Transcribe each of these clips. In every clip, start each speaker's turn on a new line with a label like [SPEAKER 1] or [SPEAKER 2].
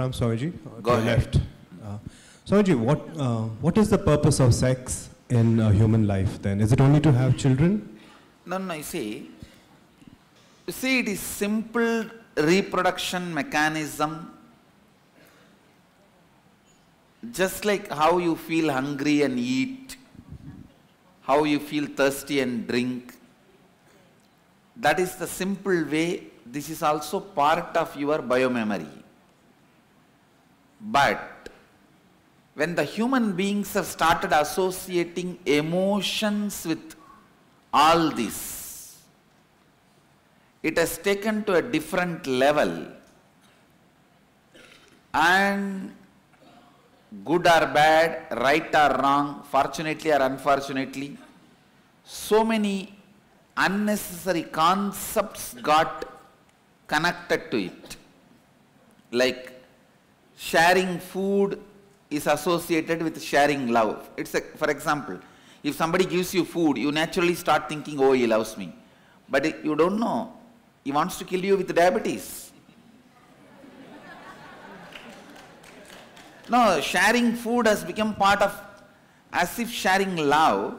[SPEAKER 1] Pranam Swamiji.
[SPEAKER 2] Go ahead.
[SPEAKER 1] Left. Swamiji, what is the purpose of sex in human life then? Is it only to have children?
[SPEAKER 2] No, you see, it is simple reproduction mechanism, just like how you feel hungry and eat, how you feel thirsty and drink. That is the simple way. This is also part of your biomemory. But when the human beings have started associating emotions with all this, it has taken to a different level, and good or bad, right or wrong, fortunately or unfortunately, so many unnecessary concepts got connected to it. Like sharing food is associated with sharing love. For example, if somebody gives you food, you naturally start thinking, oh, he loves me. But you don't know, he wants to kill you with diabetes. No, sharing food has become part of, as if sharing love.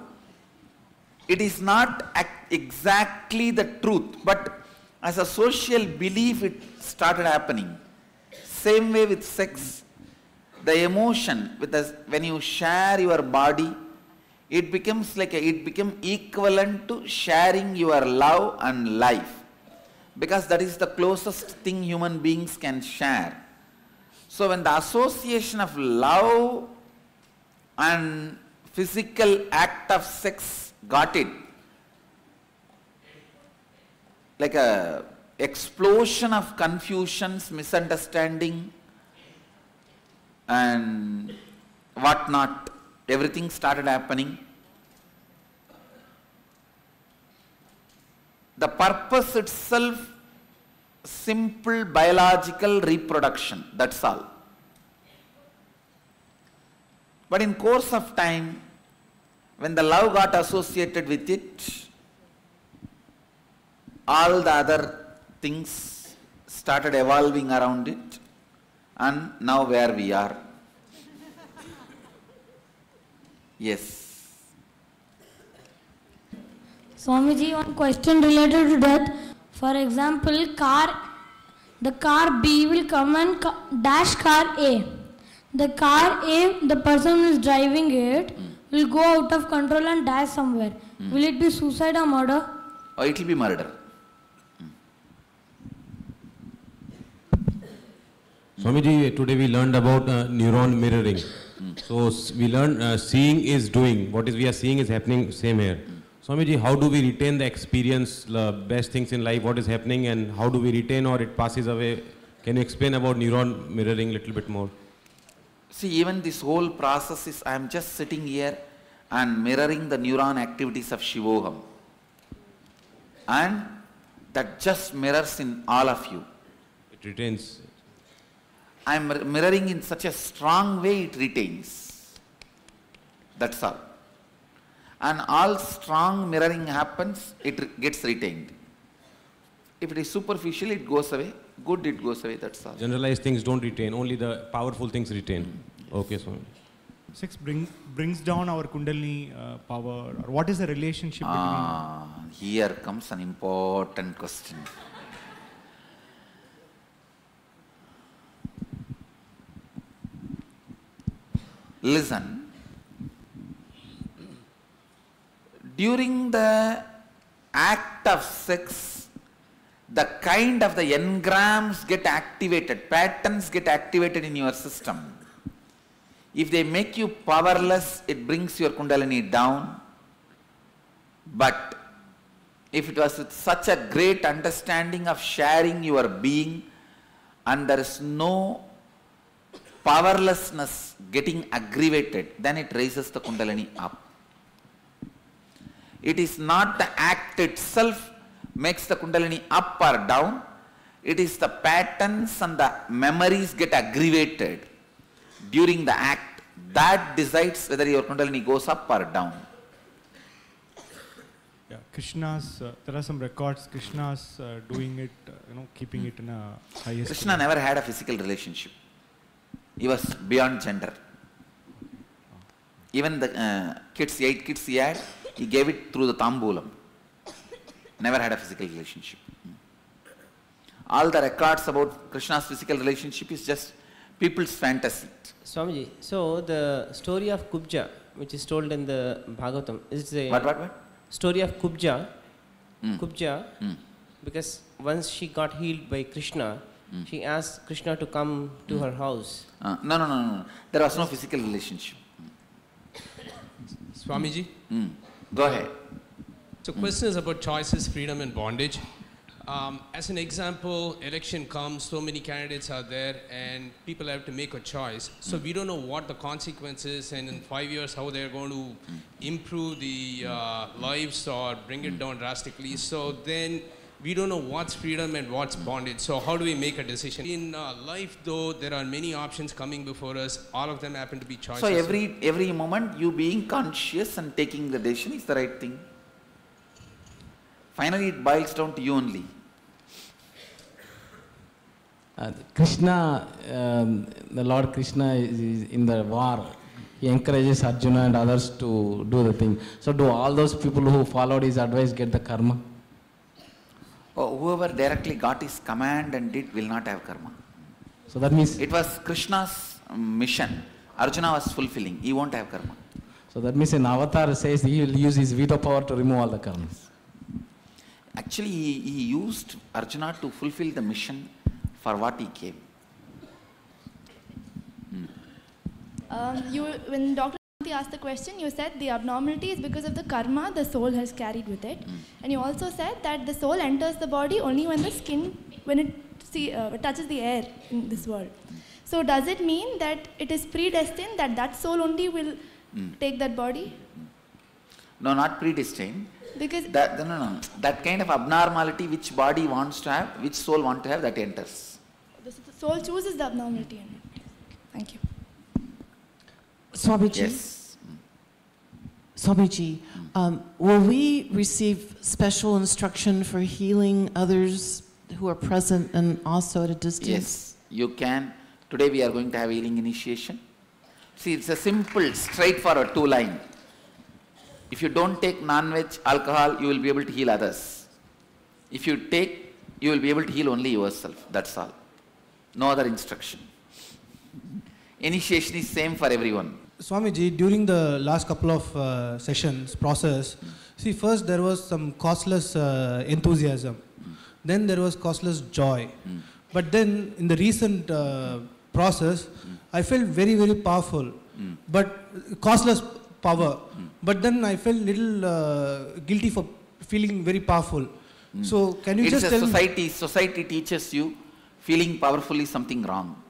[SPEAKER 2] It is not exactly the truth, but as a social belief it started happening. Same way with sex, the emotion, when you share your body, it becomes equivalent to sharing your love and life, because that is the closest thing human beings can share. So when the association of love and physical act of sex got it, like a explosion of confusions, misunderstanding and whatnot, everything started happening. The purpose itself, simple biological reproduction, that's all. But in course of time, when the love got associated with it, all the other things started evolving around it, and now where we are. Yes.
[SPEAKER 3] Swamiji, one question related to that. For example, the car B will come and dash car A. The car A, the person who is driving it, will go out of control and dash somewhere. Will it be suicide or murder?
[SPEAKER 2] Or it will be murder.
[SPEAKER 4] Swamiji, today we learned about neuron mirroring. So we learned seeing is doing. What is we are seeing is happening, same here. Swamiji, how do we retain the experience, the best things in life, what is happening, and how do we retain or it passes away? Can you explain about neuron mirroring a little bit more?
[SPEAKER 2] See, even this whole process is, I am just sitting here and mirroring the neuron activities of Shivoham. And that just mirrors in all of you.
[SPEAKER 4] It retains.
[SPEAKER 2] I am mirroring in such a strong way it retains. That's all. And all strong mirroring happens, it gets retained. If it is superficial, it goes away. Good, it goes away, that's all.
[SPEAKER 4] Generalized things don't retain, only the powerful things retain. Okay, Swami.
[SPEAKER 5] Sex brings down our Kundalini power. Or what is the relationship between...
[SPEAKER 2] Here comes an important question. Listen. During the act of sex, the kind of the engrams get activated, patterns get activated in your system. If they make you powerless, it brings your Kundalini down. But if it was with such a great understanding of sharing your being, and there is no powerlessness getting aggravated, then it raises the Kundalini up. It is not the act itself makes the Kundalini up or down. It is the patterns and the memories get aggravated during the act that decides whether your Kundalini goes up or down.
[SPEAKER 5] Yeah, Krishna's, there are some records, Krishna's doing it, keeping it in a highest...
[SPEAKER 2] Krishna never had a physical relationship. He was beyond gender. Even the 8 kids he had, he gave it through the tambulam. Never had a physical relationship. All the records about Krishna's physical relationship is just people's fantasy.
[SPEAKER 6] Swamiji, so the story of Kubja, which is told in the Bhagavatam, is a
[SPEAKER 2] What?
[SPEAKER 6] story of Kubja. Kubja, because once she got healed by Krishna, she asked Krishna to come to her house.
[SPEAKER 2] No. There was no physical relationship.
[SPEAKER 7] Swamiji?
[SPEAKER 2] Go ahead.
[SPEAKER 7] So question is about choices, freedom and bondage. As an example, election comes, so many candidates are there and people have to make a choice. So we don't know what the consequences and in 5 years how they're going to improve the lives or bring it down drastically. So then we don't know what's freedom and what's bondage. So how do we make a decision? In life though, there are many options coming before us. All of them happen to be choices.
[SPEAKER 2] So every moment you being conscious and taking the decision is the right thing. Finally it boils down to you only.
[SPEAKER 8] Krishna, the Lord Krishna is in the war. He encourages Arjuna and others to do the thing. So do all those people who followed his advice get the karma?
[SPEAKER 2] Oh, whoever directly got his command and did will not have karma.
[SPEAKER 8] So that means...
[SPEAKER 2] It was Krishna's mission. Arjuna was fulfilling. He won't have karma.
[SPEAKER 8] So that means an avatar says he will use his veto power to remove all the karmas.
[SPEAKER 2] Actually, he used Arjuna to fulfill the mission for what he came.
[SPEAKER 9] When Dr. asked the question, you said the abnormality is because of the karma the soul has carried with it. And you also said that the soul enters the body only when the skin, when it touches the air in this world. So does it mean that it is predestined that that soul only will take that body?
[SPEAKER 2] No, not predestined.
[SPEAKER 9] Because
[SPEAKER 2] no. That kind of abnormality which body wants to have, which soul want to have, that enters.
[SPEAKER 9] The soul chooses the abnormality. Thank you.
[SPEAKER 10] Swamiji?
[SPEAKER 2] Yes.
[SPEAKER 10] Swamiji, will we receive special instruction for healing others who are present and also at a distance?
[SPEAKER 2] Yes, you can. Today we are going to have healing initiation. See, it's a simple, straightforward 2-line. If you don't take non-veg alcohol, you will be able to heal others. If you take, you will be able to heal only yourself. That's all. No other instruction. Initiation is same for everyone.
[SPEAKER 11] Swamiji, during the last couple of sessions, process, see, first there was some causeless enthusiasm. Then there was causeless joy. But then in the recent process, I felt very, very powerful. But causeless power. But then I felt little guilty for feeling very powerful. So can you just tell me?
[SPEAKER 2] Society teaches you feeling powerful is something wrong.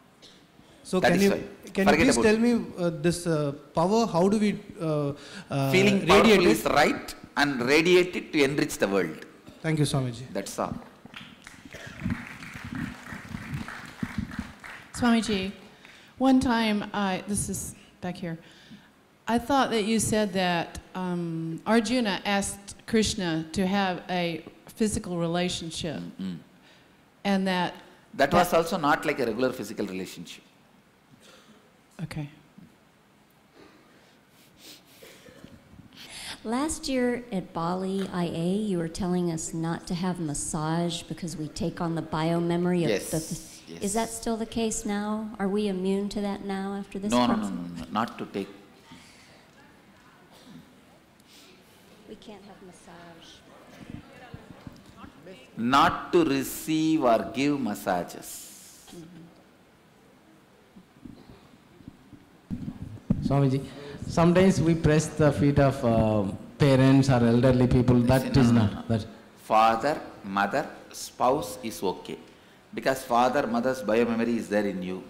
[SPEAKER 11] So can you please tell me this power, how do we
[SPEAKER 2] feeling powerful is right and radiate it to enrich the world.
[SPEAKER 11] Thank you, Swamiji.
[SPEAKER 2] That's all.
[SPEAKER 12] Swamiji, one time, this is back here, I thought that you said that Arjuna asked Krishna to have a physical relationship, and that
[SPEAKER 2] was also not like a regular physical relationship.
[SPEAKER 12] Okay.
[SPEAKER 13] Last year at Bali IA, you were telling us not to have massage because we take on the biomemory of
[SPEAKER 2] Yes.
[SPEAKER 13] Is that still the case now? Are we immune to that now after this
[SPEAKER 2] No,
[SPEAKER 13] process?
[SPEAKER 2] no, not to take.
[SPEAKER 13] We can't have massage.
[SPEAKER 2] Not to receive or give massages.
[SPEAKER 8] Swamiji, sometimes we press the feet of parents or elderly people. That is not. That.
[SPEAKER 2] Father, mother, spouse is okay. Because father, mother's biomemory is there in you.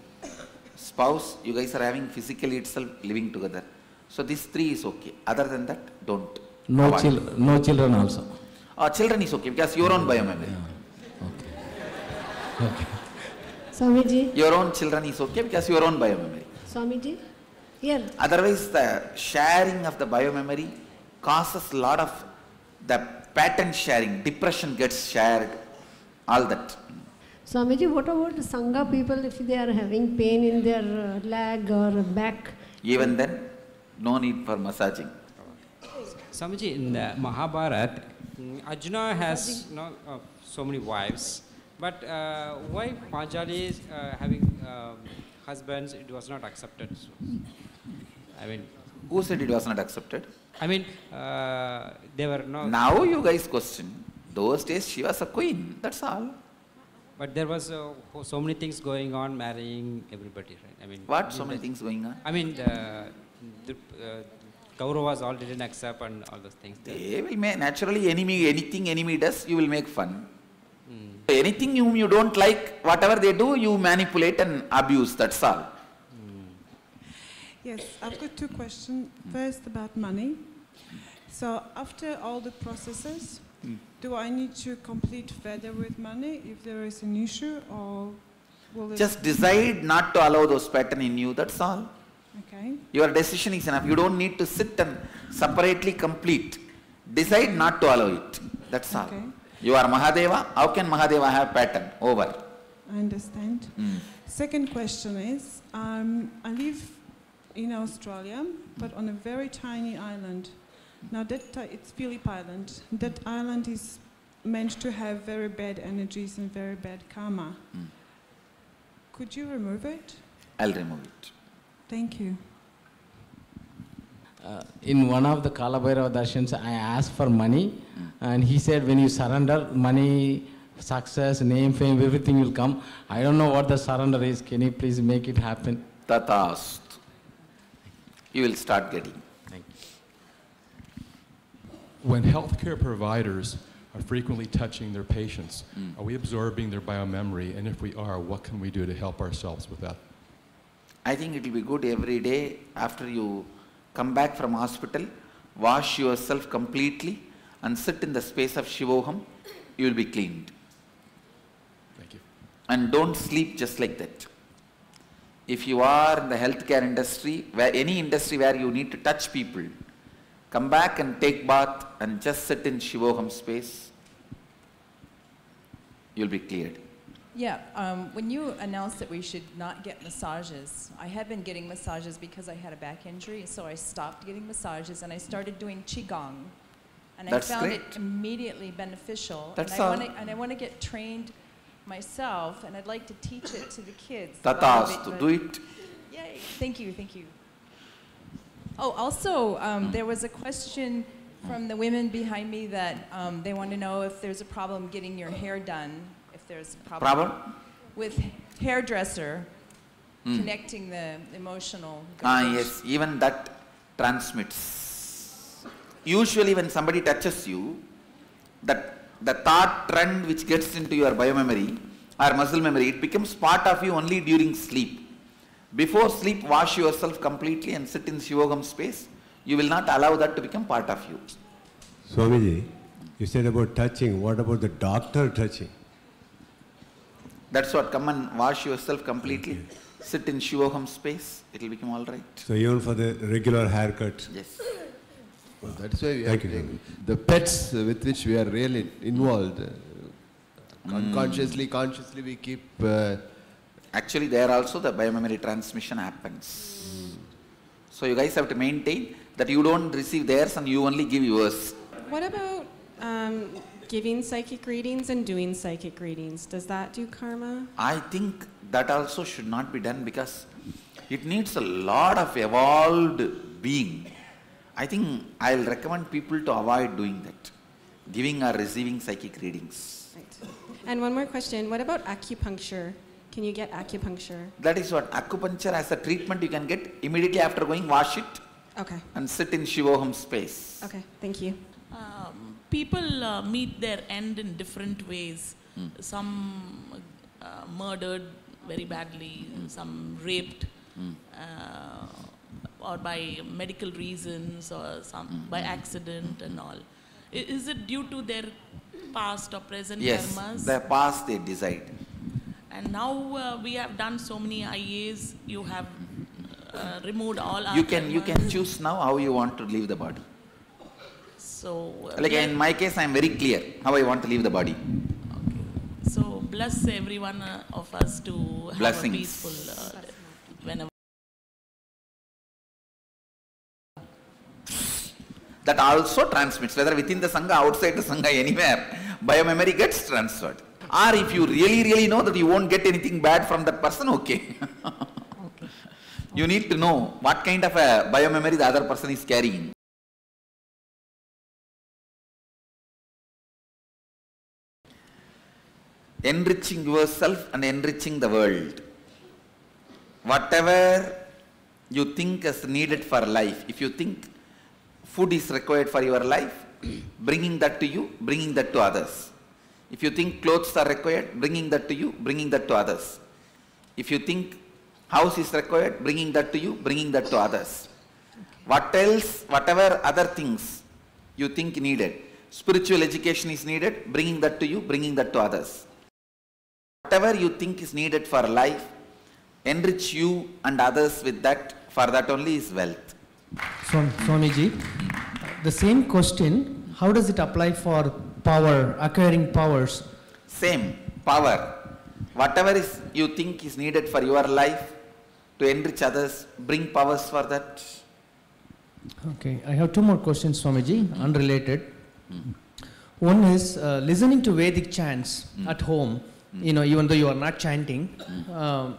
[SPEAKER 2] Spouse, you guys are having physically itself living together. So these three is okay. Other than that, don't.
[SPEAKER 8] No children also.
[SPEAKER 2] Children is okay because your own biomemory.
[SPEAKER 8] Yeah. Okay.
[SPEAKER 14] Swamiji.
[SPEAKER 2] Your own children is okay because your own biomemory.
[SPEAKER 14] Swamiji, here.
[SPEAKER 2] Otherwise, the sharing of the biomemory causes a lot of the pattern sharing. Depression gets shared, all that.
[SPEAKER 14] Swamiji, what about the Sangha people if they are having pain in their leg or back?
[SPEAKER 2] Even then, no need for massaging.
[SPEAKER 15] Swamiji, in the Mahabharata, Arjuna has so many wives, but why Panchali is having husbands, it was not accepted. So, I mean,
[SPEAKER 2] who said it was not accepted?
[SPEAKER 15] I mean, they were not.
[SPEAKER 2] Now you guys question. Those days she was a queen, that's all.
[SPEAKER 15] But there was so many things going on, marrying everybody, right? I mean,
[SPEAKER 2] what? So many things going on?
[SPEAKER 15] I mean, the Kauravas all didn't accept and all those things.
[SPEAKER 2] They will make, naturally, anything enemy does, you will make fun. Anything whom you don't like, whatever they do, you manipulate and abuse, that's all.
[SPEAKER 16] Yes, I've got two questions. First about money. So after all the processes, do I need to complete further with money if there is an issue, or will it...
[SPEAKER 2] Just decide not to allow those patterns in you, that's all.
[SPEAKER 16] Okay.
[SPEAKER 2] Your decision is enough. You don't need to sit and separately complete. Decide not to allow it, that's all.
[SPEAKER 16] Okay.
[SPEAKER 2] You are Mahadeva, how can Mahadeva have pattern? Over.
[SPEAKER 16] I understand. Second question is, I live in Australia, but on a very tiny island. Now it's Phillip Island. That island is meant to have very bad energies and very bad karma. Could you remove it?
[SPEAKER 2] I'll remove it.
[SPEAKER 16] Thank you.
[SPEAKER 8] In one of the Kalabhairava darshans, I asked for money, and he said when you surrender, money, success, name, fame, everything will come. I don't know what the surrender is. Can you please make it happen?
[SPEAKER 2] Tatast. You will start getting.
[SPEAKER 8] Thank you.
[SPEAKER 17] When healthcare providers are frequently touching their patients, are we absorbing their biomemory? And if we are, what can we do to help ourselves with that?
[SPEAKER 2] I think it will be good every day after you come back from hospital, wash yourself completely and sit in the space of Shivoham, you will be cleaned.
[SPEAKER 17] Thank you.
[SPEAKER 2] And don't sleep just like that. If you are in the healthcare industry, where any industry where you need to touch people, come back and take bath and just sit in Shivoham space, you'll be cleared.
[SPEAKER 18] Yeah, when you announced that we should not get massages, I had been getting massages because I had a back injury, so I stopped getting massages and I started doing Qigong. And I found it immediately beneficial.
[SPEAKER 2] That's
[SPEAKER 18] and I want to get trained myself, and I'd like to teach it to the kids.
[SPEAKER 2] Tatastu, do it.
[SPEAKER 18] Yay, thank you, thank you. Oh, also, there was a question from the women behind me that they want to know if there's a problem getting your hair done. There's a problem with hairdresser connecting the emotional.
[SPEAKER 2] Yes, even that transmits. Usually when somebody touches you, the thought trend which gets into your biomemory or muscle memory, it becomes part of you only during sleep. Before sleep, wash yourself completely and sit in Shivogam space. You will not allow that to become part of you.
[SPEAKER 19] Swamiji, you said about touching. What about the doctor touching?
[SPEAKER 2] That's what, come and wash yourself completely, sit in Shivoham space, it will become all right.
[SPEAKER 19] So even for the regular haircut?
[SPEAKER 2] Yes.
[SPEAKER 20] Well, that's why we are the pets with which we are really involved. Unconsciously, consciously we keep...
[SPEAKER 2] Actually there also the biomemory transmission happens. So you guys have to maintain that you don't receive theirs and you only give yours.
[SPEAKER 21] What about giving psychic readings and doing psychic readings? Does that do karma?
[SPEAKER 2] I think that also should not be done because it needs a lot of evolved being. I think I'll recommend people to avoid doing that, giving or receiving psychic readings.
[SPEAKER 21] Right. And one more question, what about acupuncture? Can you get acupuncture?
[SPEAKER 2] That is what, acupuncture as a treatment you can get immediately after going, wash it and sit in Shivoham space.
[SPEAKER 21] Okay, thank you.
[SPEAKER 22] People meet their end in different ways. Some murdered very badly, some raped, or by medical reasons, or some by accident and all. Is it due to their past or present
[SPEAKER 2] Yes,
[SPEAKER 22] karmas?
[SPEAKER 2] their past they decide.
[SPEAKER 22] And now we have done so many IAs, you have removed all our
[SPEAKER 2] You can choose now how you want to leave the body.
[SPEAKER 22] So,
[SPEAKER 2] like in my case, I am very clear how I want to leave the body.
[SPEAKER 22] So bless every one of us to have a peaceful whenever.
[SPEAKER 2] That also transmits, whether within the Sangha, outside the Sangha, anywhere, biomemory gets transferred. Or if you really know that you won't get anything bad from that person, okay. You need to know what kind of a biomemory the other person is carrying. Enriching yourself and enriching the world. Whatever you think is needed for life, if you think food is required for your life, bringing that to you, bringing that to others. If you think clothes are required, bringing that to you, bringing that to others. If you think house is required, bringing that to you, bringing that to others. What else, whatever other things you think needed, spiritual education is needed, bringing that to you, bringing that to others. Whatever you think is needed for life, enrich you and others with that, for that only is wealth.
[SPEAKER 1] Swamiji, the same question, how does it apply for power, acquiring powers?
[SPEAKER 2] Same, power. Whatever is you think is needed for your life, to enrich others, bring powers for that.
[SPEAKER 1] Okay, I have two more questions, Swamiji, unrelated. One is listening to Vedic chants at home, you know, even though you are not chanting,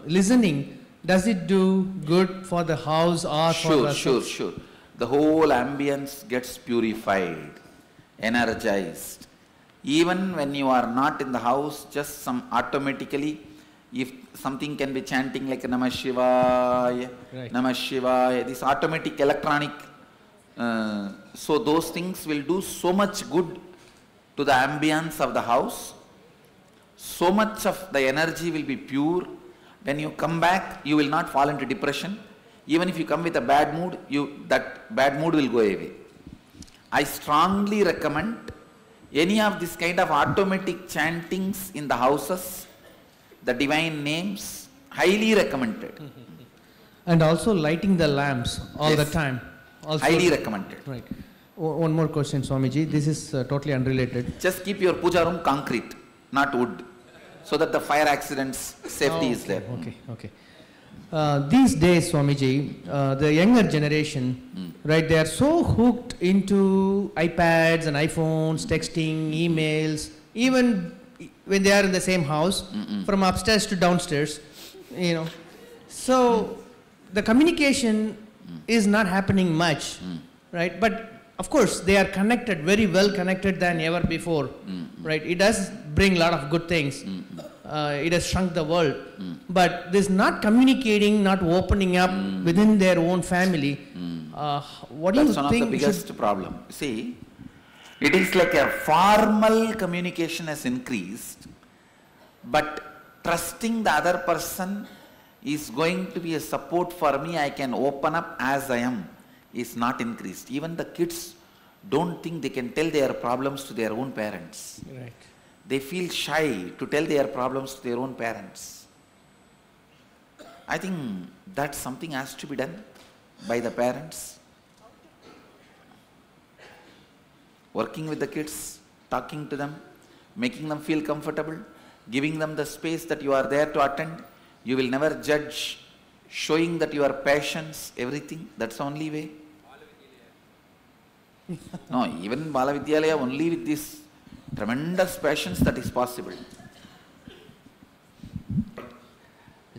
[SPEAKER 1] listening, does it do good for the house or for the...
[SPEAKER 2] Sure. The whole ambience gets purified, energized. Even when you are not in the house, just some automatically, if something can be chanting like Namah Shivaya, right. Namah Shivaya, this automatic electronic, so those things will do so much good to the ambience of the house. So much of the energy will be pure. When you come back, you will not fall into depression. Even if you come with a bad mood, that bad mood will go away. I strongly recommend any of this kind of automatic chantings in the houses, the divine names, highly recommended.
[SPEAKER 1] And also lighting the lamps all the time. Also
[SPEAKER 2] highly recommended.
[SPEAKER 1] Right. One more question, Swamiji. This is totally unrelated.
[SPEAKER 2] Just keep your puja room concrete, not wood, so that the fire accidents safety is there.
[SPEAKER 1] Okay. These days, Swamiji, the younger generation, right, they are so hooked into iPads and iPhones, texting, emails, even when they are in the same house, from upstairs to downstairs, you know. So the communication is not happening much, right? But of course, they are connected, very well connected than ever before, right? It does bring a lot of good things. It has shrunk the world. But this not communicating, not opening up within their own family, what do you think?
[SPEAKER 2] That's one of the biggest problem. See, it is like a formal communication has increased, but trusting the other person is going to be a support for me, I can open up as I am, is not increased. Even the kids don't think they can tell their problems to their own parents.
[SPEAKER 1] Right.
[SPEAKER 2] They feel shy to tell their problems to their own parents. I think that something has to be done by the parents. Working with the kids, talking to them, making them feel comfortable, giving them the space that you are there to attend. You will never judge, showing that you are patience, everything. That's the only way. No, even Bala Vidyalaya, only with this tremendous patience that is possible.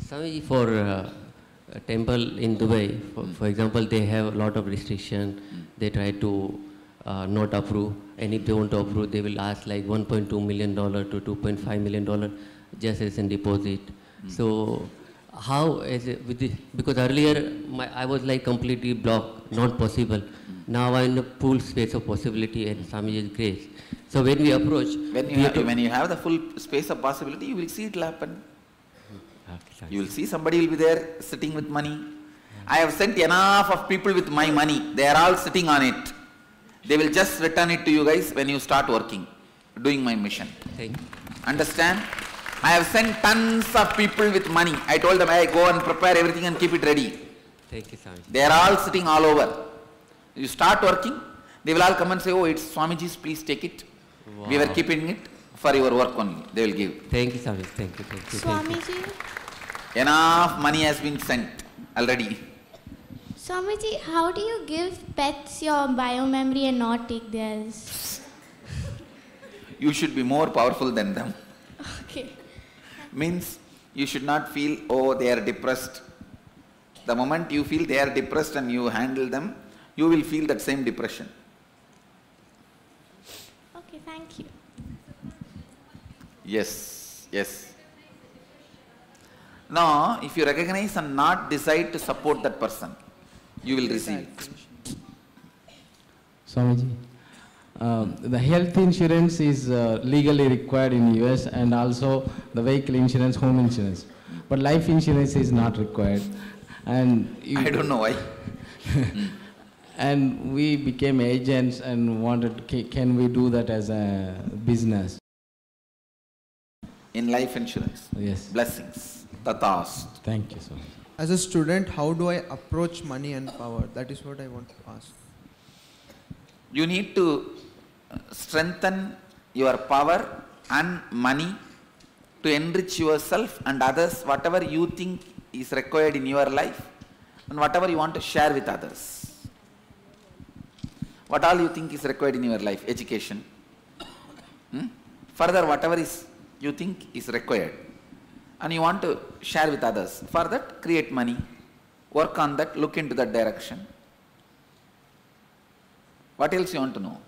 [SPEAKER 3] Swamiji, for a temple in Dubai, for example, they have a lot of restriction. They try to not approve, and if they want to approve, they will ask like $1.2 million to $2.5 million just as a deposit. So how is it with this? Because earlier I was like completely blocked, not possible. Now I'm in a full space of possibility and Swamiji's grace. So when we approach,
[SPEAKER 2] when you have the full space of possibility, you will see it will happen. You will see somebody will be there sitting with money. I have sent enough of people with my money. They are all sitting on it. They will just return it to you guys when you start working, doing my mission.
[SPEAKER 3] Thank you.
[SPEAKER 2] Understand? I have sent tons of people with money. I told them, hey, go and prepare everything and keep it ready.
[SPEAKER 3] Thank you, Swamiji.
[SPEAKER 2] They are all sitting all over. You start working, they will all come and say, oh, it's Swamiji's, please take it. Wow. We were keeping it. for your work only. They will give.
[SPEAKER 3] Thank you, Swami. Thank you. Thank you.
[SPEAKER 4] Swamiji.
[SPEAKER 2] Enough money has been sent already.
[SPEAKER 4] Swamiji, how do you give pets your biomemory and not take theirs?
[SPEAKER 2] You should be more powerful than them.
[SPEAKER 4] Okay.
[SPEAKER 2] Means you should not feel, oh, they are depressed. The moment you feel they are depressed and you handle them, you will feel that same depression.
[SPEAKER 4] Okay, thank you.
[SPEAKER 2] Yes, yes. Now, if you recognize and not decide to support that person, you will receive it.
[SPEAKER 8] Swamiji, the health insurance is legally required in US, and also the vehicle insurance, home insurance. But life insurance is not required. And
[SPEAKER 2] I don't know why.
[SPEAKER 8] And we became agents and wanted, can we do that as a business?
[SPEAKER 2] In life insurance?
[SPEAKER 8] Yes.
[SPEAKER 2] Blessings. Tatast.
[SPEAKER 8] Thank you so much.
[SPEAKER 5] As a student, how do I approach money and power? That is what I want to ask.
[SPEAKER 2] You need to strengthen your power and money to enrich yourself and others, whatever you think is required in your life and whatever you want to share with others. What all you think is required in your life? Education. Further, whatever is you think is required and you want to share with others. For that, create money, work on that, look into that direction. What else you want to know?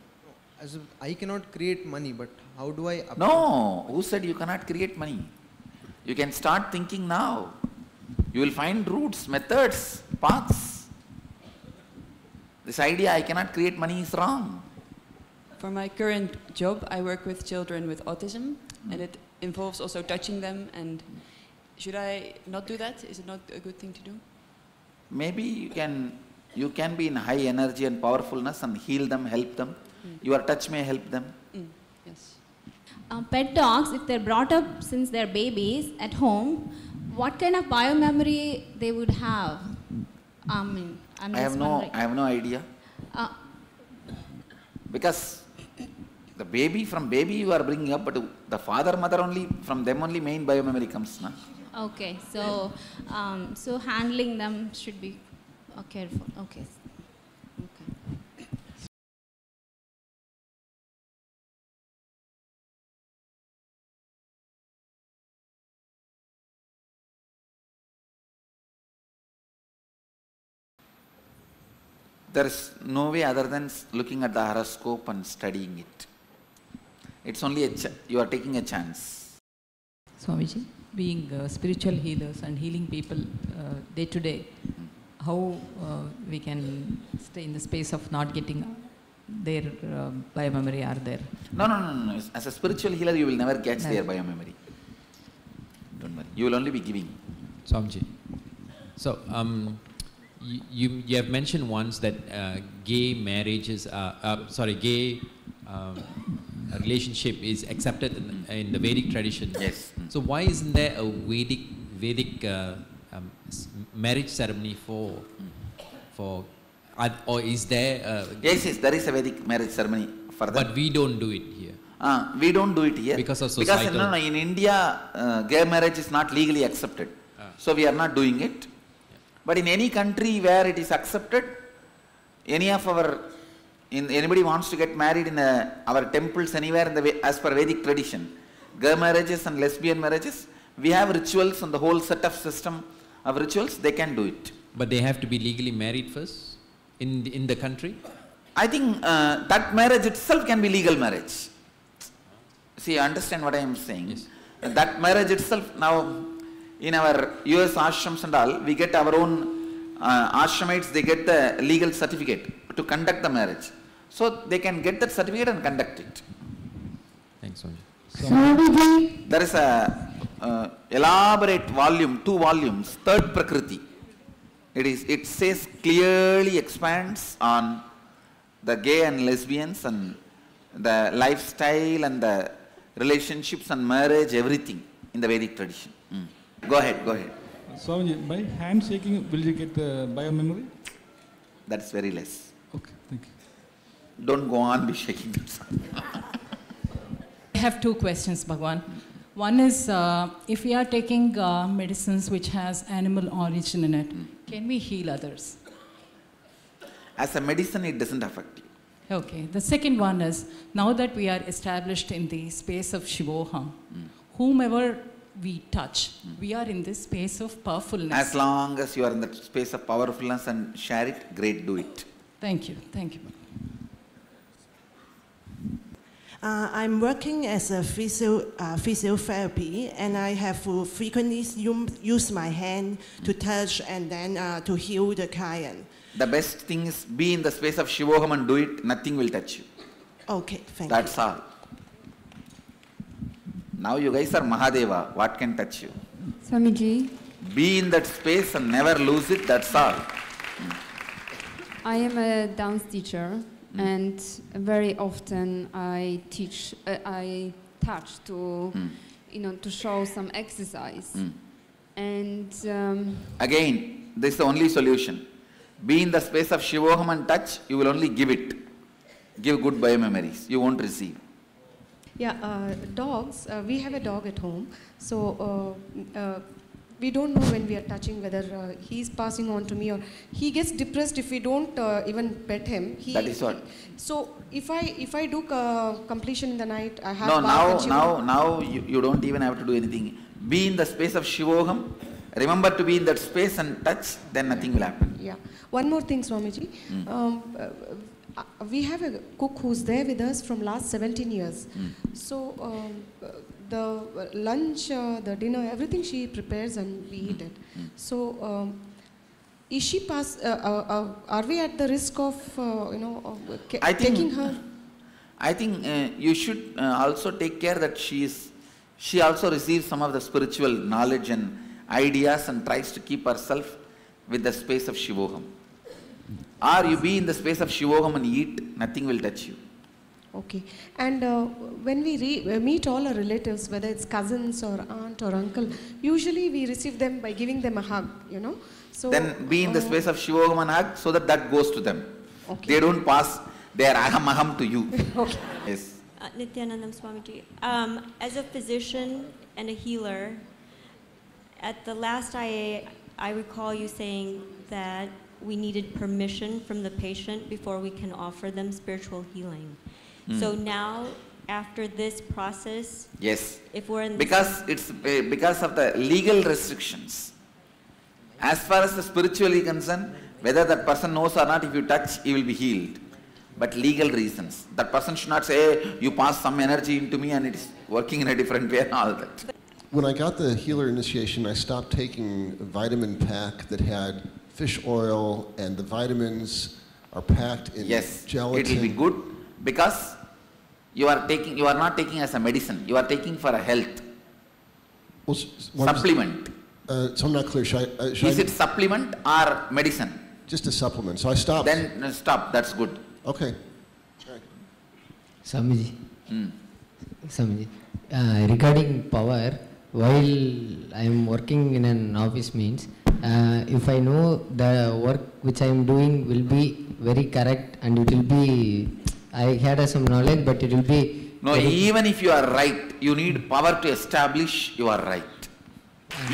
[SPEAKER 5] I cannot create money, but how do I...
[SPEAKER 2] No, who said you cannot create money? You can start thinking now. You will find routes, methods, paths. This idea I cannot create money is wrong.
[SPEAKER 23] For my current job, I work with children with autism, and it involves also touching them. And should I not do that? Is it not a good thing to do?
[SPEAKER 2] Maybe you can be in high energy and powerfulness and heal them, help them. Your touch may help them.
[SPEAKER 23] Yes.
[SPEAKER 24] Pet dogs, if they're brought up since they're babies at home, what kind of biomemory they would have?
[SPEAKER 2] I have no idea. Because the baby, from baby you are bringing up, but the father, mother only, from them only main biomemory comes. Na?
[SPEAKER 24] Okay, so so handling them should be careful. Okay.
[SPEAKER 2] There is no way other than looking at the horoscope and studying it. It's only you are taking a chance.
[SPEAKER 25] Swamiji, being spiritual healers and healing people day to day, how we can stay in the space of not getting their biomemory are there?
[SPEAKER 2] No. As a spiritual healer, you will never catch their biomemory. Don't worry. You will only be giving.
[SPEAKER 26] Swamiji. So, you have mentioned once that gay marriages, gay relationship is accepted in the Vedic tradition.
[SPEAKER 2] Yes.
[SPEAKER 26] So why isn't there a Vedic marriage ceremony for or is there?
[SPEAKER 2] Yes, there is a Vedic marriage ceremony for that.
[SPEAKER 26] But we don't do it here.
[SPEAKER 2] We don't do it here
[SPEAKER 26] because of societal.
[SPEAKER 2] Because in India, gay marriage is not legally accepted, so we are not doing it. But in any country where it is accepted, anybody wants to get married in our temples anywhere as per Vedic tradition, gay marriages and lesbian marriages, we have rituals and the whole set of system of rituals, they can do it.
[SPEAKER 26] But they have to be legally married first in the country?
[SPEAKER 2] I think that marriage itself can be legal marriage. See, you understand what I am saying? Yes. That marriage itself, now in our US ashrams and all, we get our own ashramites, they get the legal certificate to conduct the marriage. So they can get that certificate and conduct it.
[SPEAKER 26] Thanks, Swami.
[SPEAKER 2] There is a elaborate volume, 2 volumes, Third Prakriti. It says clearly expands on the gay and lesbians and the lifestyle and the relationships and marriage, everything in the Vedic tradition. Go ahead.
[SPEAKER 27] Swamiji, by handshaking, will you get the biomemory?
[SPEAKER 2] That's very less.
[SPEAKER 27] Okay, thank you.
[SPEAKER 2] Don't go on be shaking.
[SPEAKER 25] have two questions, Bhagwan. One is, if we are taking medicines which has animal origin in it, can we heal others?
[SPEAKER 2] As a medicine, it doesn't affect you.
[SPEAKER 25] Okay. The second one is, now that we are established in the space of Shivoham, whomever we touch, we are in this space of powerfulness.
[SPEAKER 2] As long as you are in the space of powerfulness and share it, great, do it.
[SPEAKER 25] Thank you. Thank you.
[SPEAKER 6] I'm working as a physiotherapy, and I have frequently used my hand to touch and then to heal the client.
[SPEAKER 2] The best thing is be in the space of Shivoham and do it, nothing will touch you.
[SPEAKER 6] Okay, thank you.
[SPEAKER 2] That's all. Now you guys are Mahadeva, what can touch you?
[SPEAKER 7] Swamiji,
[SPEAKER 2] Be in that space and never lose it, that's all.
[SPEAKER 7] I am a dance teacher, and very often I teach, I touch to, to show some exercise. And
[SPEAKER 2] Again, this is the only solution. Be in the space of Shivoham and touch, you will only give it. Give good biomemories, you won't receive.
[SPEAKER 9] Yeah, dogs, we have a dog at home, so we don't know when we are touching whether he's passing on to me, or he gets depressed if we don't even pet him.
[SPEAKER 2] That is what.
[SPEAKER 9] So if I do completion in the night, I have
[SPEAKER 2] now you don't even have to do anything. Be in the space of Shivoham, remember to be in that space and touch, then nothing will happen.
[SPEAKER 9] Yeah. One more thing, Swamiji. We have a cook who's there with us from last 17 years. So the lunch, the dinner, everything she prepares and we eat it. So is she are we at the risk of taking her?
[SPEAKER 2] I think you should also take care that she also receives some of the spiritual knowledge and ideas and tries to keep herself with the space of Shivoham. Or you be in the space of Shivoham and eat, nothing will touch you.
[SPEAKER 9] Okay. And when we meet all our relatives, whether it's cousins or aunt or uncle, usually we receive them by giving them a hug, So
[SPEAKER 2] then be in the space of Shivoham and hug so that goes to them. Okay. They don't pass their aham to you.
[SPEAKER 9] Okay.
[SPEAKER 2] Yes.
[SPEAKER 10] Nithyananda Swamiji, as a physician and a healer, at the last IA, I recall you saying that we needed permission from the patient before we can offer them spiritual healing. So now, after this process,
[SPEAKER 2] yes,
[SPEAKER 10] if we're in
[SPEAKER 2] because of the legal restrictions. As far as the spiritually concerned, whether that person knows or not, if you touch, he will be healed. But legal reasons, that person should not say, hey, you pass some energy into me and it is working in a different way and all that.
[SPEAKER 20] When I got the healer initiation, I stopped taking a vitamin pack that had fish oil, and the vitamins are packed in gelatin.
[SPEAKER 2] It will be good because you are not taking as a medicine, you are taking for a health.
[SPEAKER 20] Well,
[SPEAKER 2] supplement.
[SPEAKER 20] So I'm not clear.
[SPEAKER 2] Is it supplement or medicine?
[SPEAKER 20] Just a supplement. So I stopped.
[SPEAKER 2] Then stop, that's good.
[SPEAKER 20] Okay.
[SPEAKER 11] Swamiji, Swamiji, regarding power, while I am working in an office means, if I know the work which I am doing will be very correct and it will be, I had some knowledge, but it will be...
[SPEAKER 2] No, even if you are right, you need power to establish you are right.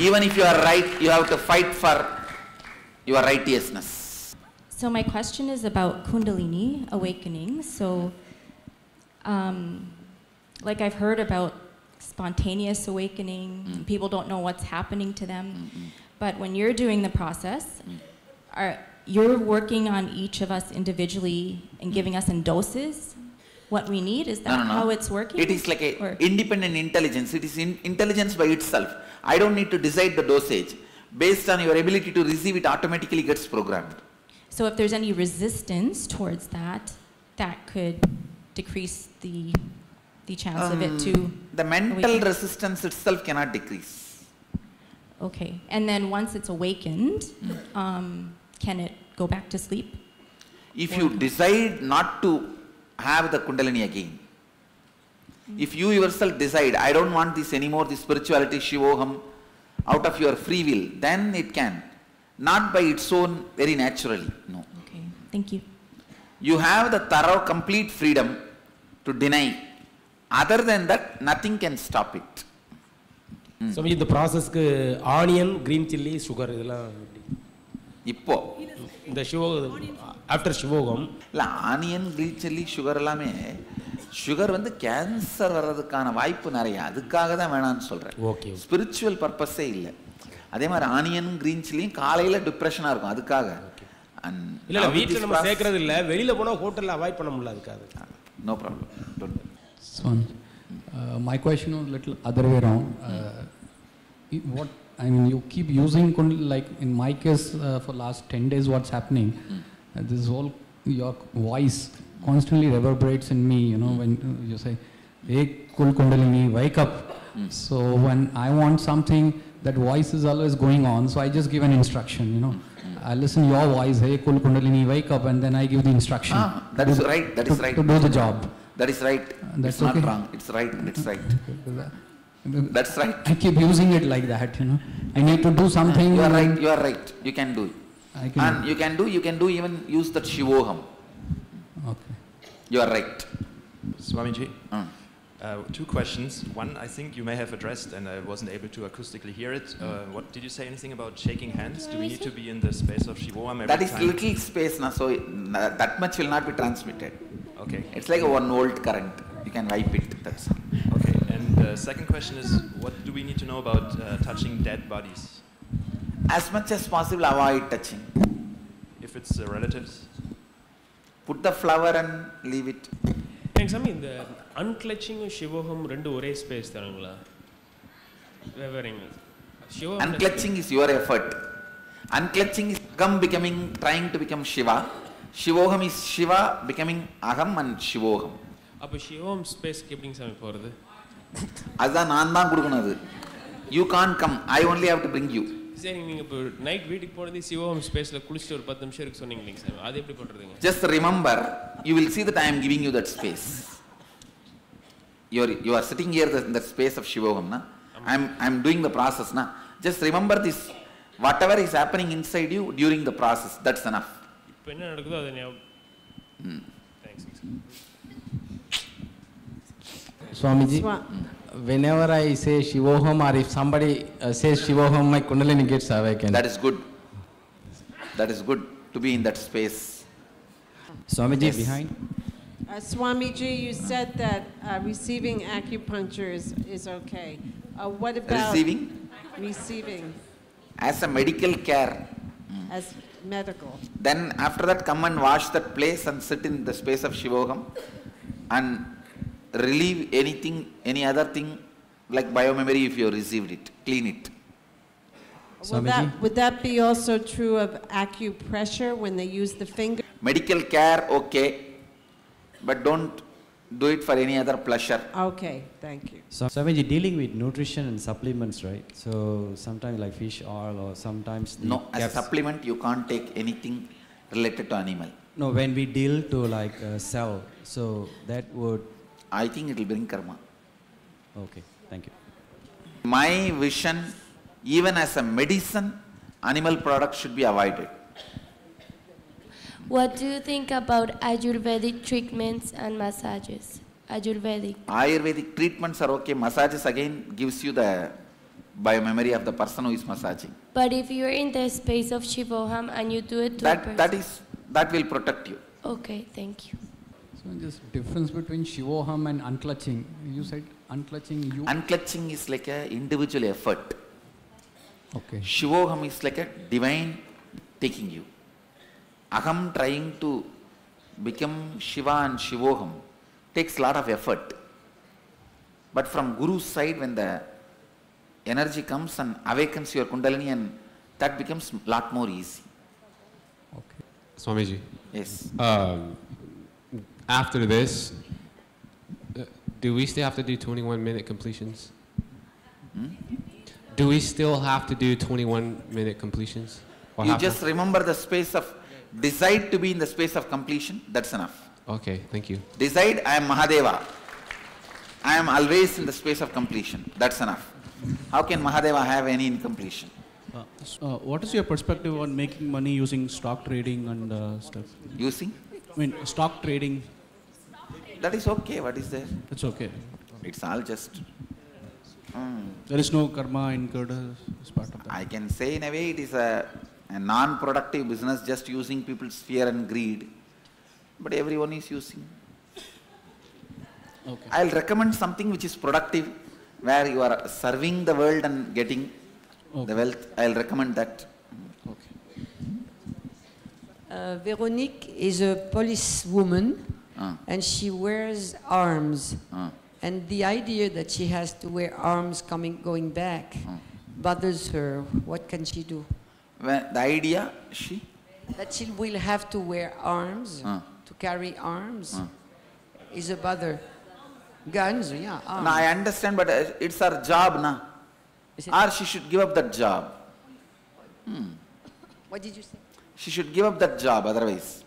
[SPEAKER 2] Even if you are right, you have to fight for your righteousness.
[SPEAKER 10] So my question is about Kundalini awakening. So, like I've heard about spontaneous awakening, people don't know what's happening to them. But when you're doing the process, you're working on each of us individually and giving us in doses what we need? Is that how it's working?
[SPEAKER 2] It is like an independent intelligence. It is intelligence by itself. I don't need to decide the dosage. Based on your ability to receive, it automatically gets programmed.
[SPEAKER 10] So if there's any resistance towards that, that could decrease the chance of it to...
[SPEAKER 2] The mental resistance itself cannot decrease.
[SPEAKER 10] Okay. And then once it's awakened, can it go back to sleep?
[SPEAKER 2] If you decide not to have the Kundalini again, if you yourself decide, I don't want this anymore, this spirituality, Shivoham, out of your free will, then it can. Not by its own, very naturally, no.
[SPEAKER 10] Okay, thank you.
[SPEAKER 2] You have the thorough, complete freedom to deny Other than that, nothing can stop it.
[SPEAKER 12] So, in the process, onion, green chili, sugar,
[SPEAKER 2] இப்போ
[SPEAKER 12] இந்த after shivogam
[SPEAKER 2] இல்ல onion green chili sugar எல்லாமே sugar வந்து cancer வர்றதுக்கான வாய்ப்பு நிறைய, அதுக்காக தான் வேணாம்னு சொல்றேன்.
[SPEAKER 12] ஓகே.
[SPEAKER 2] ஸ்பிரிச்சுவல் பர்பஸே இல்லை. அதே மாதிரி ஆனியன் கிரீன் சில்லியும் காலையில டிப்ரெஷனா இருக்கும், அதுக்காக.
[SPEAKER 12] இல்ல வீட்ல நம்ம சேர்க்கிறது இல்ல, வெளியில போனா ஹோட்டல்ல அவாய்ட் பண்ண முடியல, அதுக்காக.
[SPEAKER 2] No problem.
[SPEAKER 13] My question was a little other way around. What I mean, you keep using like in my case for last 10 days. What's happening? This whole your voice constantly reverberates in me. You know when you say, "Hey, Kundalini, wake up." So when I want something, that voice is always going on. So I just give an instruction. You know, I listen your voice. Hey, Kundalini, wake up, and then I give the instruction.
[SPEAKER 2] That is right. That is right.
[SPEAKER 13] To do the job.
[SPEAKER 2] That is right.
[SPEAKER 13] That's
[SPEAKER 2] it's
[SPEAKER 13] okay.
[SPEAKER 2] Not wrong. It's right. It's right. That's right.
[SPEAKER 13] I keep using it like that, you know. I need to do something.
[SPEAKER 2] You are right. You are right. You can do it. And you can do even use that Shivoham.
[SPEAKER 13] Okay.
[SPEAKER 2] You are right.
[SPEAKER 14] Swamiji, two questions. One, I think you may have addressed, and I wasn't able to acoustically hear it. What did you say anything about shaking hands? Do we need to be in the space of Shivoham every time?
[SPEAKER 2] That is little space now, so that much will not be transmitted.
[SPEAKER 14] Okay.
[SPEAKER 2] It's like a 1 volt current. You can wipe it. That's all.
[SPEAKER 14] Okay. And the second question is, what do we need to know about touching dead bodies?
[SPEAKER 2] As much as possible, avoid touching.
[SPEAKER 14] If it's relatives?
[SPEAKER 2] Put the flower and leave it.
[SPEAKER 12] Thanks. I mean, the unclutching and Shivoham rendu ore space tharangala.
[SPEAKER 2] Unclutching is your effort. Unclutching is trying to become Shiva. Shivoham is Shiva becoming Aham and Shivoham.
[SPEAKER 12] அப்ப Shivoham space எப்படிங்க சாமி போறது?
[SPEAKER 2] அதான் நான் தான் கொடுக்கணும் அது. You can't come. I only have to bring you.
[SPEAKER 12] சரி, நீங்க இப்போ நைட் வீட்டுக்கு போனது Shivoham spaceல குளிச்சிட்டு ஒரு 10 நிமிஷம் இருக்கு சொன்னீங்க இல்லைங்க சாமி, அது எப்படி பண்றதுங்க?
[SPEAKER 2] Just remember, you will see that I am giving you that space. You are sitting here in the space of Shivoham, na? I am doing the process, na? Just remember this, whatever is happening inside you during the process, that's enough.
[SPEAKER 12] இப்போ என்ன நடக்குதோ அதை ஞாபகம். Thanks.
[SPEAKER 8] Swamiji, whenever I say Shivoham, or if somebody says Shivoham, my Kundalini gets awakened.
[SPEAKER 2] That is good. That is good to be in that space.
[SPEAKER 8] Swamiji,
[SPEAKER 2] yes.
[SPEAKER 15] Behind. Swamiji, you said that receiving acupuncture is okay. What about
[SPEAKER 2] receiving?
[SPEAKER 15] Receiving.
[SPEAKER 2] As a medical care.
[SPEAKER 15] As medical.
[SPEAKER 2] Then after that, come and wash that place and sit in the space of Shivoham and relieve anything, any other thing like biomemory if you received it. Clean it.
[SPEAKER 15] Would that be also true of acupressure when they use the finger?
[SPEAKER 2] Medical care, okay, but don't do it for any other pleasure.
[SPEAKER 15] Okay, thank you.
[SPEAKER 16] So, Swamiji, dealing with nutrition and supplements, right? So, sometimes like fish oil or sometimes...
[SPEAKER 2] No, as a supplement, you can't take anything related to animal.
[SPEAKER 16] No, when we deal to like cell, so that would...
[SPEAKER 2] I think it will bring karma.
[SPEAKER 16] Okay, thank you.
[SPEAKER 2] My vision, even as a medicine, animal products should be avoided.
[SPEAKER 17] What do you think about Ayurvedic treatments and massages? Ayurvedic
[SPEAKER 2] treatments are okay. Massages again gives you the biomemory of the person who is massaging.
[SPEAKER 17] But if you're in the space of Shivoham and you do it to a person,
[SPEAKER 2] that will protect you.
[SPEAKER 17] Okay, thank you.
[SPEAKER 13] So this difference between Shivoham and unclutching, you said unclutching you...
[SPEAKER 2] Unclutching is like an individual effort.
[SPEAKER 13] Okay.
[SPEAKER 2] Shivoham is like a divine taking you. Aham trying to become Shiva and Shivoham takes a lot of effort. But from Guru's side, when the energy comes and awakens your Kundalini, and that becomes a lot more easy.
[SPEAKER 18] Okay. Swamiji.
[SPEAKER 2] Yes.
[SPEAKER 18] After this, do we still have to do 21-minute completions? Do we still have to do 21-minute completions?
[SPEAKER 2] You just remember the space of, decide to be in the space of completion, that's enough.
[SPEAKER 18] Okay, thank you.
[SPEAKER 2] Decide, I am Mahadeva. I am always in the space of completion, that's enough. How can Mahadeva have any incompletion?
[SPEAKER 28] What is your perspective on making money using stock trading and stuff?
[SPEAKER 2] Using?
[SPEAKER 28] I mean, stock trading.
[SPEAKER 2] That is okay, what is there?
[SPEAKER 28] It's okay.
[SPEAKER 2] It's all just...
[SPEAKER 28] There is no karma incurred as part of that.
[SPEAKER 2] I can say in a way it is a non-productive business, just using people's fear and greed. But everyone is using.
[SPEAKER 28] Okay.
[SPEAKER 2] I'll recommend something which is productive, where you are serving the world and getting the wealth. I'll recommend that.
[SPEAKER 1] Veronique is a policewoman and she wears arms. And the idea that she has to wear arms going back bothers her. What can she do?
[SPEAKER 2] The idea,
[SPEAKER 1] that she will have to wear arms, to carry arms, is a bother. Guns, yeah. Arms.
[SPEAKER 2] No, I understand, but it's her job, na. Or she should give up that job.
[SPEAKER 1] What did you say?
[SPEAKER 2] She should give up that job, otherwise.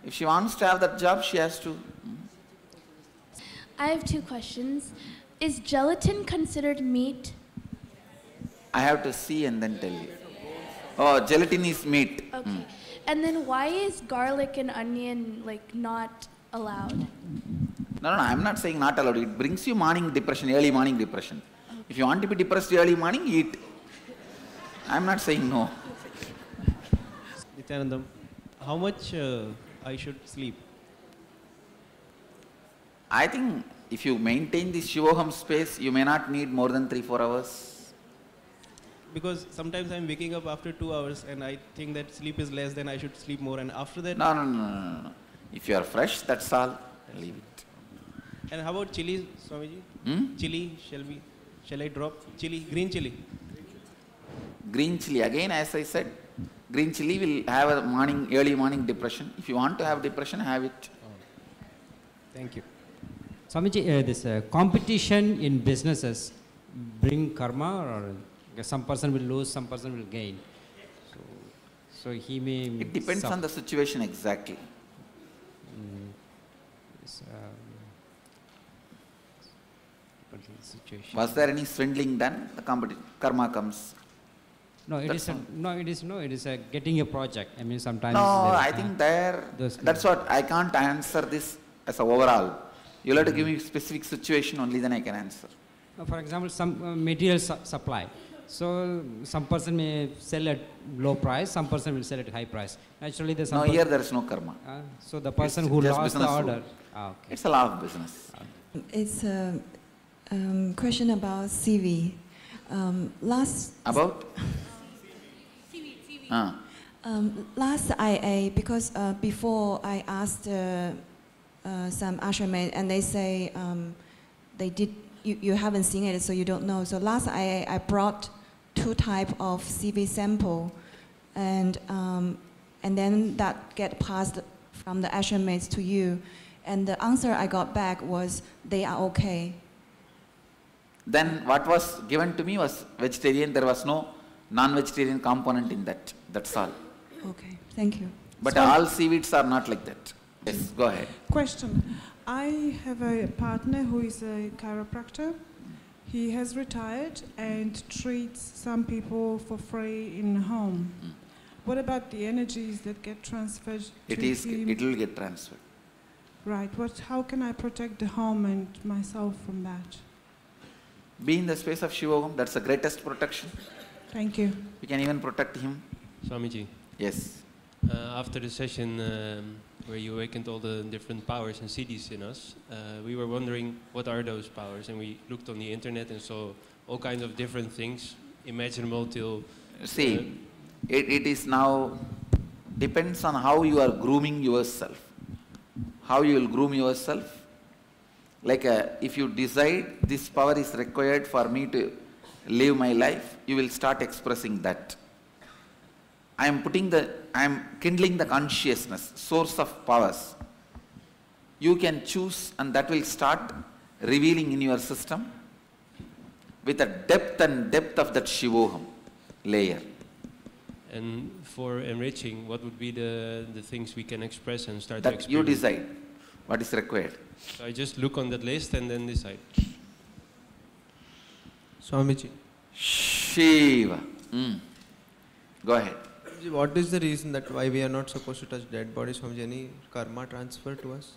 [SPEAKER 2] If she wants to have that job, she has to.
[SPEAKER 3] I have two questions. Is gelatin considered meat?
[SPEAKER 2] I have to see and then tell you. Oh, gelatin is meat.
[SPEAKER 3] Okay. And then why is garlic and onion not allowed?
[SPEAKER 2] No, I'm not saying not allowed. It brings you morning depression, early morning depression. Okay. If you want to be depressed early morning, eat. I'm not saying no.
[SPEAKER 28] Nithyananda, how much I should sleep?
[SPEAKER 2] I think if you maintain this Shivoham space, you may not need more than 3-4 hours.
[SPEAKER 28] Because sometimes I'm waking up after 2 hours and I think that sleep is less, then I should sleep more, and after that...
[SPEAKER 2] No. If you are fresh, that's all. Leave it.
[SPEAKER 28] And how about chili, Swamiji? Chili, shall I drop? Chili, green chili?
[SPEAKER 2] Green chili, again as I said, green chili will have a early morning depression. If you want to have depression, have it.
[SPEAKER 4] Thank you. Swamiji, this competition in businesses bring karma, or some person will lose, some person will gain. So he may...
[SPEAKER 2] It depends on the situation exactly. Was there any swindling done? The karma comes.
[SPEAKER 4] No, it is getting a project. I mean, sometimes...
[SPEAKER 2] No, I think that's what, I can't answer this as a overall. You'll have to give me a specific situation, only then I can answer.
[SPEAKER 4] For example, some material supply. So, some person may sell at low price, some person will sell at high price. Naturally, there's some...
[SPEAKER 2] No, here there is no karma.
[SPEAKER 4] So, the person who lost the order...
[SPEAKER 2] Okay. It's a law of business.
[SPEAKER 5] It's a question about CV.
[SPEAKER 2] About?
[SPEAKER 5] Last IA, because before I asked some ashramates and they say you haven't seen it, so you don't know. So last I brought 2 types of CV sample, and then that get passed from the ashramates to you, and the answer I got back was they are okay.
[SPEAKER 2] Then what was given to me was vegetarian. There was no non-vegetarian component in that. That's all.
[SPEAKER 5] Okay, thank you.
[SPEAKER 2] But all seaweeds are not like that. Yes, go ahead.
[SPEAKER 19] Question. I have a partner who is a chiropractor. He has retired and treats some people for free in home. What about the energies that get transferred to him?
[SPEAKER 2] It will get transferred.
[SPEAKER 19] Right. How can I protect the home and myself from that?
[SPEAKER 2] Be in the space of Shivogam. That's the greatest protection.
[SPEAKER 19] Thank you.
[SPEAKER 2] We can even protect him.
[SPEAKER 12] Swamiji.
[SPEAKER 2] Yes.
[SPEAKER 12] After the session where you awakened all the different powers and siddhis in us, we were wondering what are those powers, and we looked on the internet and saw all kinds of different things, imaginable till...
[SPEAKER 2] See, it is now, depends on how you are grooming yourself. How you will groom yourself. Like if you decide this power is required for me to live my life, you will start expressing that. I am kindling the consciousness, source of powers. You can choose, and that will start revealing in your system with a depth of that Shivoham layer.
[SPEAKER 12] And for enriching, what would be the things we can express and start
[SPEAKER 2] that
[SPEAKER 12] to experience?
[SPEAKER 2] You decide what is required.
[SPEAKER 12] So I just look on that list and then decide.
[SPEAKER 21] Swamiji.
[SPEAKER 2] Shiva. Go ahead.
[SPEAKER 21] What is the reason that why we are not supposed to touch dead bodies, Swamiji? Any karma transfer to us?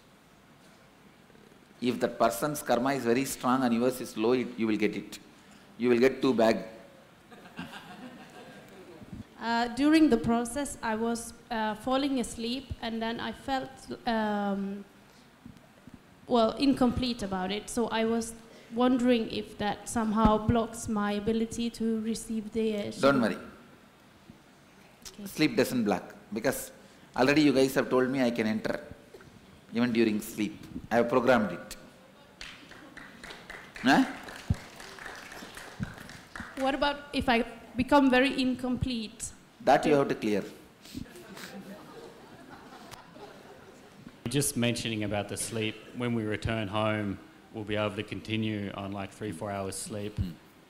[SPEAKER 2] If that person's karma is very strong and yours is low, you will get it. You will get 2 bags.
[SPEAKER 6] During the process, I was falling asleep, and then I felt incomplete about it. So I was wondering if that somehow blocks my ability to receive the.
[SPEAKER 2] Don't worry. Okay. Sleep doesn't block, because already you guys have told me I can enter even during sleep. I have programmed it. Huh?
[SPEAKER 6] What about if I become very incomplete?
[SPEAKER 2] That you have to clear.
[SPEAKER 7] Just mentioning about the sleep, when we return home, we'll be able to continue on like 3-4 hours sleep.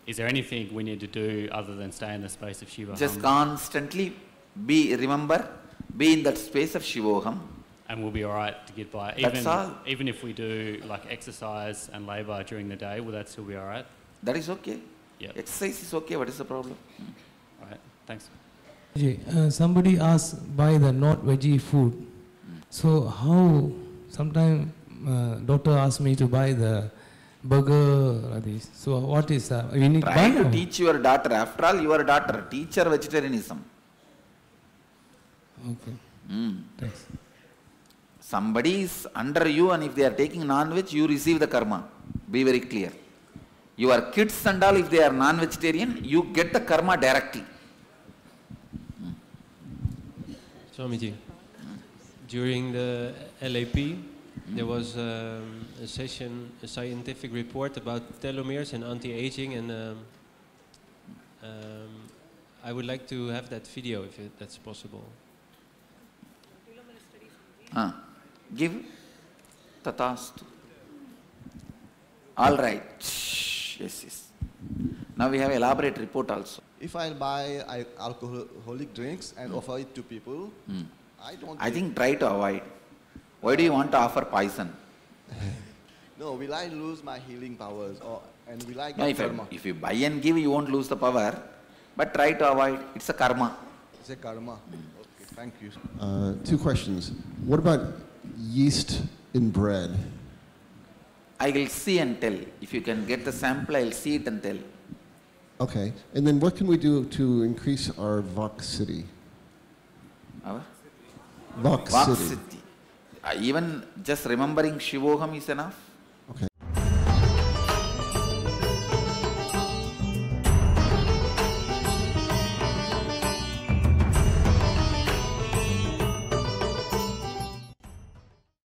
[SPEAKER 7] Is there anything we need to do other than stay in the space of Shivoham?
[SPEAKER 2] Just constantly be in that space of Shivoham.
[SPEAKER 7] And we'll be all right to get by. Even if we do like exercise and labour during the day, will that still be all right?
[SPEAKER 2] That is okay.
[SPEAKER 7] Yep.
[SPEAKER 2] Exercise is okay. What is the problem?
[SPEAKER 7] All right. Thanks.
[SPEAKER 22] Somebody asked buy the not veggie food. So how? Sometimes doctor asked me to buy the burger or this. So what is that? We need
[SPEAKER 2] try to teach your daughter. After all, your daughter. Teach her vegetarianism.
[SPEAKER 22] Okay. Thanks.
[SPEAKER 2] Somebody is under you, and if they are taking non-veg, you receive the karma. Be very clear. Your kids and all, if they are non-vegetarian, you get the karma directly.
[SPEAKER 12] Swamiji, during the LAP, there was a session, a scientific report about telomeres and anti-aging, and I would like to have that video if that's possible.
[SPEAKER 2] Give tatastu. All right. Yes. Now we have elaborate report also.
[SPEAKER 23] If I buy alcoholic drinks and offer it to people, I
[SPEAKER 2] think try to avoid. Why do you want to offer poison?
[SPEAKER 23] No, will I lose my healing powers, and will I get
[SPEAKER 2] No,
[SPEAKER 23] karma?
[SPEAKER 2] if you buy and give, you won't lose the power, but try to avoid. It's a karma.
[SPEAKER 23] It's a karma. Okay, thank you.
[SPEAKER 20] 2 questions. What about yeast in bread?
[SPEAKER 2] I will see and tell. If you can get the sample, I will see it and tell.
[SPEAKER 20] Okay. And then what can we do to increase our Voxity?
[SPEAKER 2] Our?
[SPEAKER 20] Voxity.
[SPEAKER 2] Even just remembering Shivoham is enough.